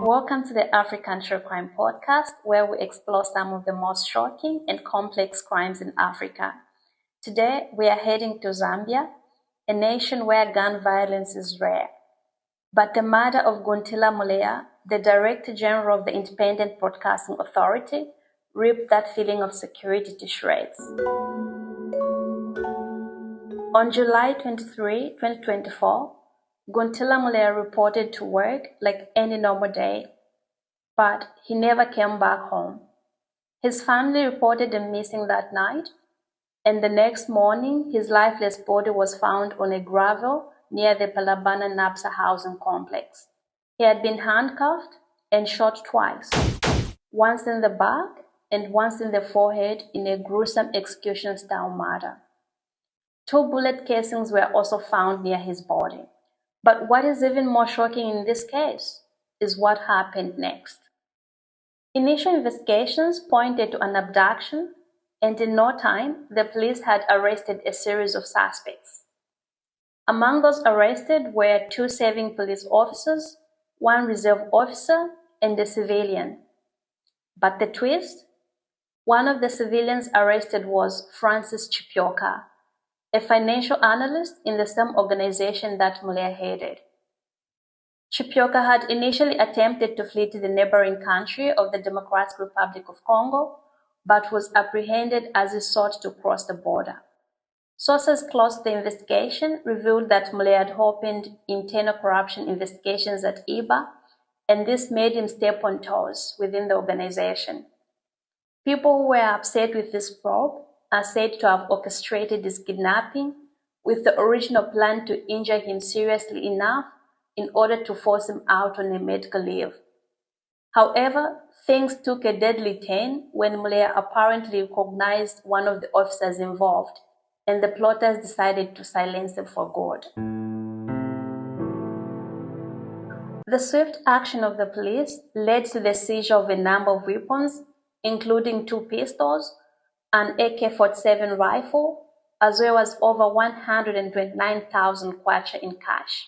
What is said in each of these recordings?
Welcome to the African True Crime Podcast, where we explore some of the most shocking and complex crimes in Africa. Today, we are heading to Zambia, a nation where gun violence is rare. But the murder of Guntila Muleya, the Director General of the Independent Broadcasting Authority, ripped that feeling of security to shreds. On July 23, 2024, Guntila Muleya reported to work like any normal day, but he never came back home. His family reported him missing that night, and the next morning, his lifeless body was found on a gravel near the Palabana NAPSA Housing complex. He had been handcuffed and shot twice, once in the back and once in the forehead in a gruesome execution-style murder. 2 bullet casings were also found near his body. But what is even more shocking in this case is what happened next. Initial investigations pointed to an abduction, and in no time, the police had arrested a series of suspects. Among those arrested were 2 serving police officers, 1 reserve officer, and a civilian. But the twist? One of the civilians arrested was Francis Chipioka, a financial analyst in the same organization that Muleya headed. Chipioka had initially attempted to flee to the neighboring country of the Democratic Republic of Congo, but was apprehended as he sought to cross the border. Sources close to the investigation revealed that Muleya had opened internal corruption investigations at IBA, and this made him step on toes within the organization. People who were upset with this probe are said to have orchestrated his kidnapping with the original plan to injure him seriously enough in order to force him out on a medical leave. However, things took a deadly turn when Muleya apparently recognized one of the officers involved, and the plotters decided to silence him for good. The swift action of the police led to the seizure of a number of weapons, including 2 pistols, an AK-47 rifle, as well as over 129,000 kwacha in cash.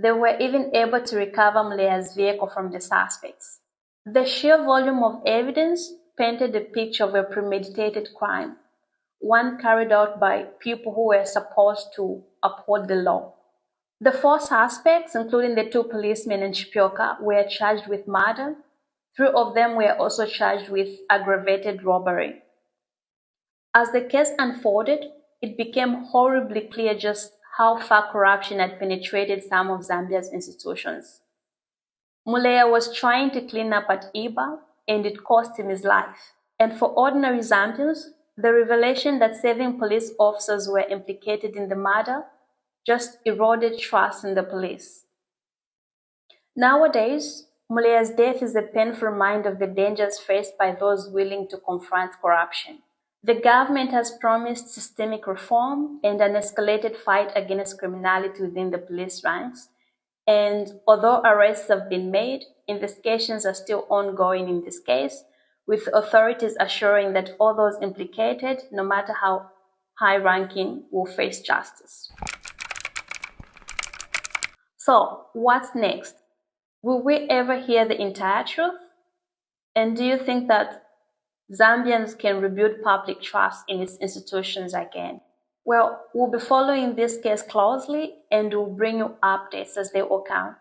They were even able to recover Muleya's vehicle from the suspects. The sheer volume of evidence painted a picture of a premeditated crime, one carried out by people who were supposed to uphold the law. The 4 suspects, including the 2 policemen and Chipioka, were charged with murder. 3 of them were also charged with aggravated robbery. As the case unfolded, it became horribly clear just how far corruption had penetrated some of Zambia's institutions. Muleya was trying to clean up at IBA, and it cost him his life. And for ordinary Zambians, the revelation that serving police officers were implicated in the murder just eroded trust in the police. Nowadays, Muleya's death is a painful reminder of the dangers faced by those willing to confront corruption. The government has promised systemic reform and an escalated fight against criminality within the police ranks, and although arrests have been made, investigations are still ongoing in this case, with authorities assuring that all those implicated, no matter how high-ranking, will face justice. So, what's next? Will we ever hear the entire truth? And do you think that Zambians can rebuild public trust in its institutions again? Well, we'll be following this case closely, and we'll bring you updates as they will come.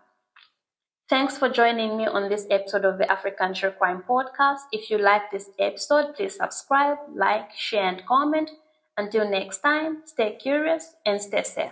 Thanks for joining me on this episode of the African True Crime Podcast. If you like this episode, please subscribe, like, share, and comment. Until next time, stay curious and stay safe.